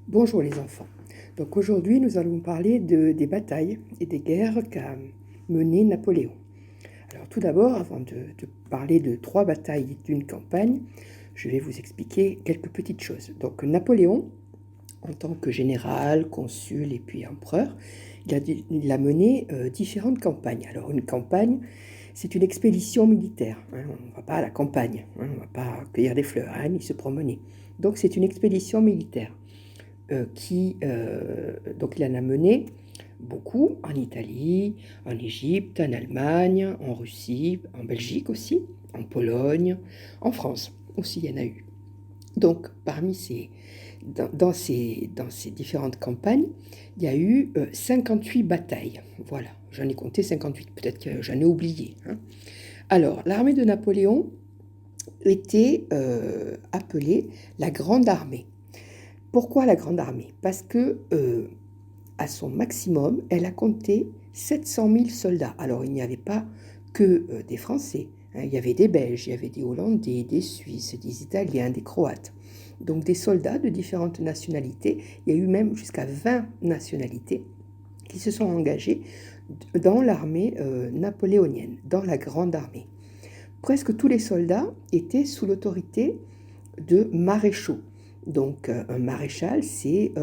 Bonjour les enfants. Donc aujourd'hui, nous allons parler des batailles et des guerres qu'a menées Napoléon. Alors tout d'abord, avant de parler de 3 batailles d'une campagne, je vais vous expliquer quelques petites choses. Donc Napoléon, en tant que général, consul et puis empereur, il a mené différentes campagnes. Alors une campagne, c'est une expédition militaire, hein. On ne va pas à la campagne, hein. On ne va pas cueillir des fleurs, hein, ni se promener. Donc c'est une expédition militaire. Donc il en a mené beaucoup en Italie, en Égypte, en Allemagne, en Russie, en Belgique aussi, en Pologne, en France aussi il y en a eu. Donc parmi dans ces différentes campagnes, il y a eu 58 batailles. Voilà, j'en ai compté 58, peut-être que j'en ai oublié, hein. Alors l'armée de Napoléon était appelée la Grande Armée. Pourquoi la Grande Armée? Parce que à son maximum, elle a compté 700 000 soldats. Alors, il n'y avait pas que des Français, hein. Il y avait des Belges, il y avait des Hollandais, des Suisses, des Italiens, des Croates. Donc, des soldats de différentes nationalités. Il y a eu même jusqu'à 20 nationalités qui se sont engagés dans l'armée napoléonienne, dans la Grande Armée. Presque tous les soldats étaient sous l'autorité de maréchaux. Donc, un maréchal, c'est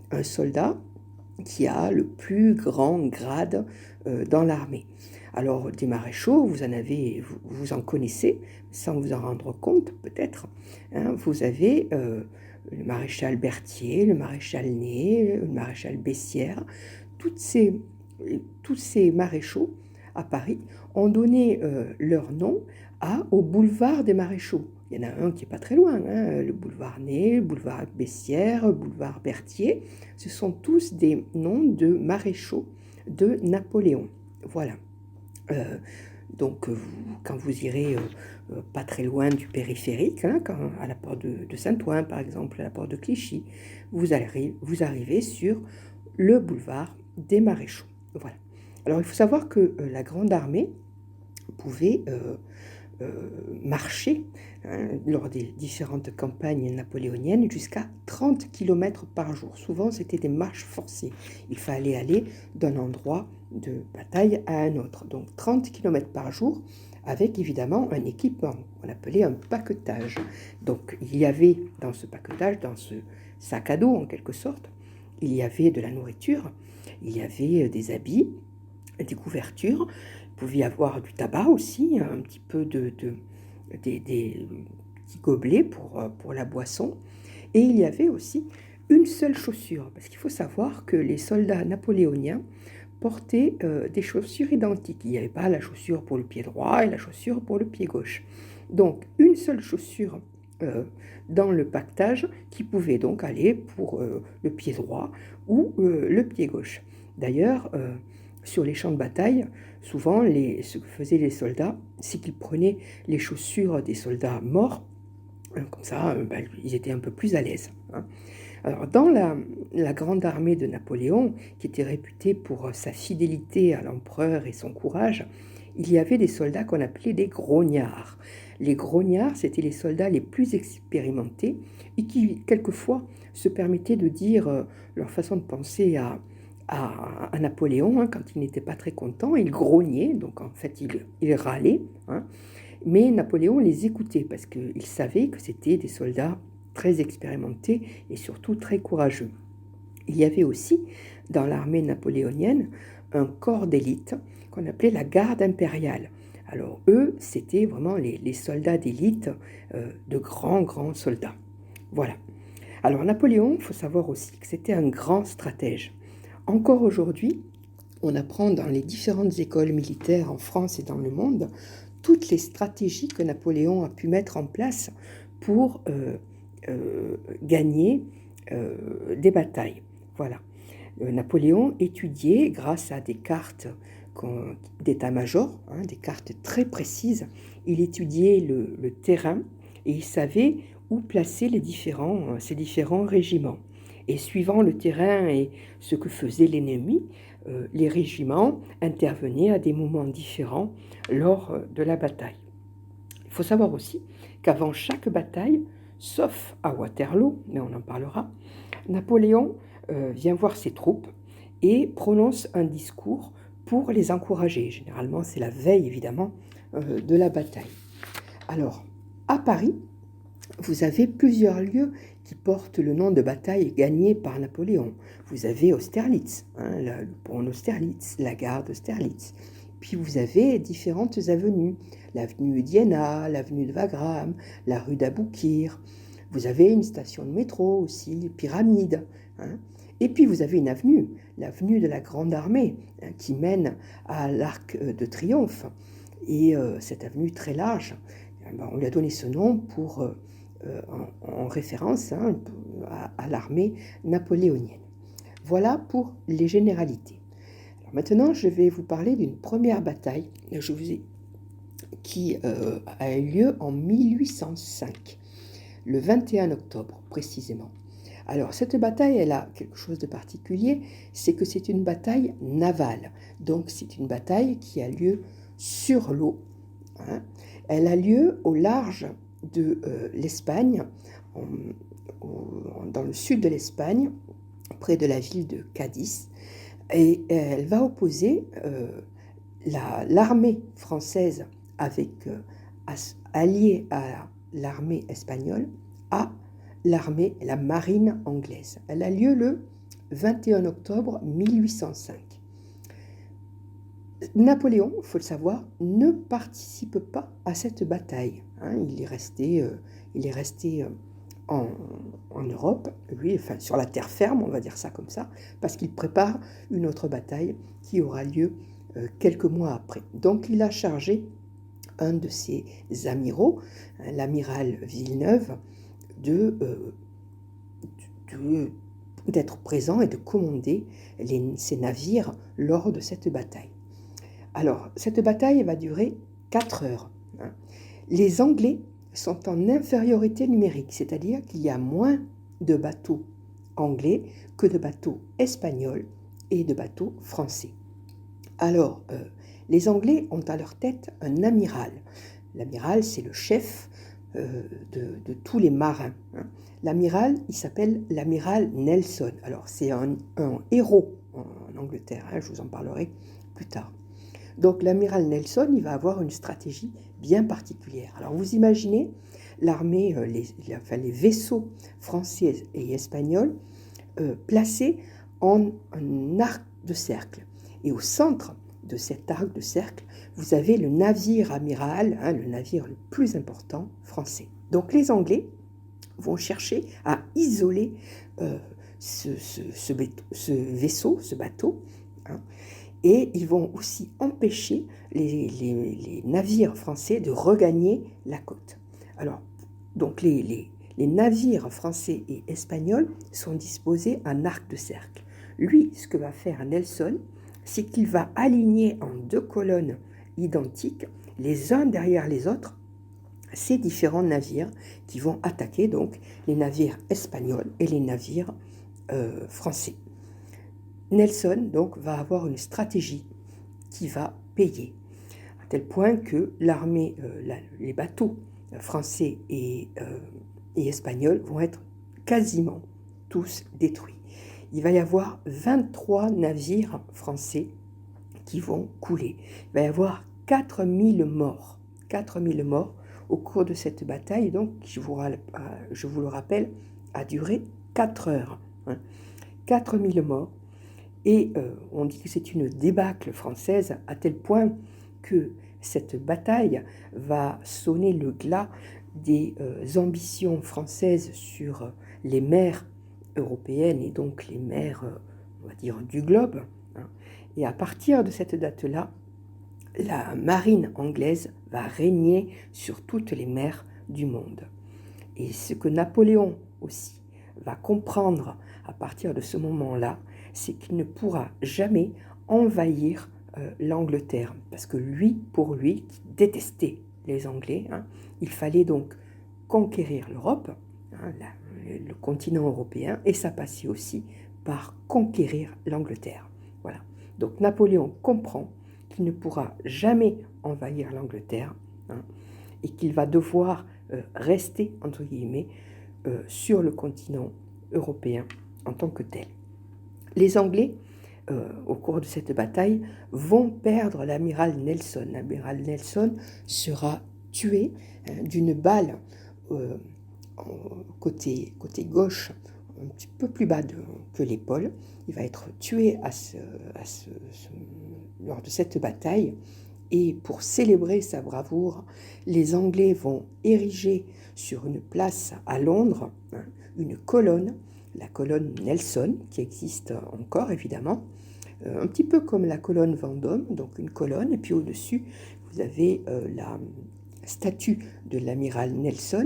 un soldat qui a le plus grand grade dans l'armée. Alors, des maréchaux, vous en connaissez, sans vous en rendre compte peut-être, hein. Vous avez le maréchal Berthier, le maréchal Ney, le maréchal Bessières. Tous ces maréchaux à Paris ont donné leur nom au boulevard des maréchaux. Il y en a un qui n'est pas très loin, hein, le boulevard Ney, le boulevard Bessières, le boulevard Berthier. Ce sont tous des noms de maréchaux de Napoléon. Voilà. Euh, donc, quand vous irez pas très loin du périphérique, hein, à la porte de Saint-Ouen, par exemple, à la porte de Clichy, vous arrivez sur le boulevard des maréchaux. Voilà. Alors, il faut savoir que la Grande Armée pouvait marcher, hein, lors des différentes campagnes napoléoniennes jusqu'à 30 km par jour. Souvent, c'était des marches forcées. Il fallait aller d'un endroit de bataille à un autre. Donc 30 km par jour avec évidemment un équipement, on appelait un paquetage. Donc il y avait dans ce paquetage, dans ce sac à dos en quelque sorte, il y avait de la nourriture, il y avait des habits, des couvertures. Il pouvait y avoir du tabac aussi, un petit peu des petits gobelets pour la boisson. Et il y avait aussi une seule chaussure, parce qu'il faut savoir que les soldats napoléoniens portaient des chaussures identiques. Il n'y avait pas la chaussure pour le pied droit et la chaussure pour le pied gauche. Donc une seule chaussure dans le pactage qui pouvait donc aller pour le pied droit ou le pied gauche. D'ailleurs, sur les champs de bataille, souvent, ce que faisaient les soldats, c'est qu'ils prenaient les chaussures des soldats morts, hein, comme ça, ils étaient un peu plus à l'aise, hein. Alors, dans la grande armée de Napoléon, qui était réputée pour sa fidélité à l'empereur et son courage, il y avait des soldats qu'on appelait des grognards. Les grognards, c'étaient les soldats les plus expérimentés et qui, quelquefois, se permettaient de dire leur façon de penser à Napoléon, hein, quand il n'était pas très content. Il grognait, donc en fait il râlait, hein, mais Napoléon les écoutait parce qu'il savait que c'était des soldats très expérimentés et surtout très courageux. Il y avait aussi dans l'armée napoléonienne un corps d'élite qu'on appelait la garde impériale. Alors eux, c'était vraiment les soldats d'élite, de grands soldats. Voilà. Alors Napoléon, il faut savoir aussi que c'était un grand stratège. Encore aujourd'hui, on apprend dans les différentes écoles militaires en France et dans le monde toutes les stratégies que Napoléon a pu mettre en place pour gagner des batailles. Voilà. Napoléon étudiait, grâce à des cartes d'état-major, hein, des cartes très précises, il étudiait le terrain et il savait où placer ces différents régiments. Et suivant le terrain et ce que faisait l'ennemi, les régiments intervenaient à des moments différents lors de la bataille. Il faut savoir aussi qu'avant chaque bataille sauf à Waterloo, mais on en parlera, Napoléon vient voir ses troupes et prononce un discours pour les encourager. Généralement, c'est la veille, évidemment, de la bataille. Alors, à Paris, vous avez plusieurs lieux qui portent le nom de bataille gagnée par Napoléon. Vous avez Austerlitz, le pont d'Austerlitz, la gare d'Austerlitz. Puis vous avez différentes avenues, l'avenue d'Iéna, l'avenue de Wagram, la rue d'Aboukir. Vous avez une station de métro aussi, les Pyramides. Et puis vous avez une avenue, l'avenue de la Grande Armée, qui mène à l'Arc de Triomphe. Et cette avenue très large, on lui a donné ce nom en référence à l'armée napoléonienne. Voilà pour les généralités. Alors maintenant, je vais vous parler d'une première bataille qui a eu lieu en 1805, le 21 octobre précisément. Alors, cette bataille, elle a quelque chose de particulier, c'est que c'est une bataille navale. Donc, c'est une bataille qui a lieu sur l'eau. Elle a lieu au large de l'Espagne, dans le sud de l'Espagne, près de la ville de Cadix. Et elle va opposer l'armée française alliée à l'armée espagnole à la marine anglaise. Elle a lieu le 21 octobre 1805. Napoléon, il faut le savoir, ne participe pas à cette bataille. Il est resté en Europe, lui, enfin, sur la terre ferme, on va dire ça comme ça, parce qu'il prépare une autre bataille qui aura lieu quelques mois après. Donc il a chargé un de ses amiraux, l'amiral Villeneuve, d'être présent et de commander ces navires lors de cette bataille. Alors, cette bataille va durer 4 heures. Les Anglais sont en infériorité numérique, c'est-à-dire qu'il y a moins de bateaux anglais que de bateaux espagnols et de bateaux français. Alors, les Anglais ont à leur tête un amiral. L'amiral, c'est le chef de tous les marins. L'amiral, il s'appelle l'amiral Nelson. Alors, c'est un héros en Angleterre, je vous en parlerai plus tard. Donc, l'amiral Nelson, il va avoir une stratégie bien particulière. Alors, vous imaginez l'armée, les vaisseaux français et espagnols placés en un arc de cercle. Et au centre de cet arc de cercle, vous avez le navire amiral, le navire le plus important français. Donc les Anglais vont chercher à isoler ce vaisseau, ce bateau, et ils vont aussi empêcher les navires français de regagner la côte. Alors, donc les navires français et espagnols sont disposés en arc de cercle. Lui, ce que va faire Nelson, c'est qu'il va aligner en 2 colonnes identiques, les uns derrière les autres, ces différents navires qui vont attaquer donc les navires espagnols et les navires français. Nelson donc va avoir une stratégie qui va payer, à tel point que l'armée, les bateaux français et espagnols vont être quasiment tous détruits. Il va y avoir 23 navires français qui vont couler. Il va y avoir 4000 morts. 4000 morts au cours de cette bataille, donc, je vous le rappelle, a duré 4 heures. 4000 morts. Et on dit que c'est une débâcle française à tel point que cette bataille va sonner le glas des ambitions françaises sur les mers européennes et donc les mers, on va dire, du globe. Et à partir de cette date-là, la marine anglaise va régner sur toutes les mers du monde. Et ce que Napoléon aussi va comprendre à partir de ce moment-là, c'est qu'il ne pourra jamais envahir l'Angleterre. Parce que pour lui, qui détestait les Anglais, il fallait donc conquérir l'Europe, le continent européen, et ça passait aussi par conquérir l'Angleterre. Voilà. Donc Napoléon comprend qu'il ne pourra jamais envahir l'Angleterre et qu'il va devoir rester, entre guillemets, sur le continent européen en tant que tel. Les Anglais, au cours de cette bataille, vont perdre l'amiral Nelson. L'amiral Nelson sera tué d'une balle côté gauche, un petit peu plus bas que l'épaule. Il va être tué lors de cette bataille. Et pour célébrer sa bravoure, les Anglais vont ériger sur une place à Londres une colonne, la colonne Nelson, qui existe encore évidemment, un petit peu comme la colonne Vendôme, donc une colonne, et puis au-dessus, vous avez la statue de l'amiral Nelson,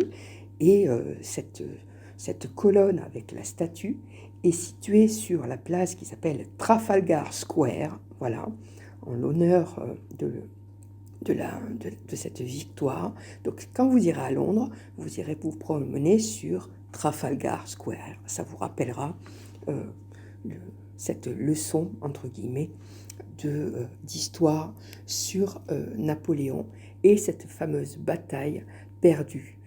et cette colonne avec la statue est située sur la place qui s'appelle Trafalgar Square, voilà, en l'honneur de cette victoire. Donc quand vous irez à Londres, vous irez vous promener sur Trafalgar Square. Ça vous rappellera cette leçon, entre guillemets, d'histoire sur Napoléon et cette fameuse bataille perdue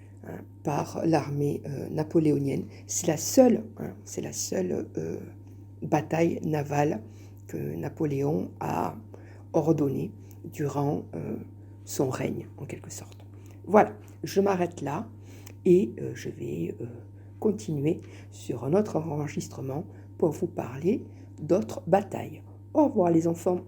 par l'armée napoléonienne. C'est la seule bataille navale que Napoléon a ordonnée durant son règne, en quelque sorte. Voilà, je m'arrête là et je vais continuer sur un autre enregistrement pour vous parler d'autres batailles. Au revoir les enfants.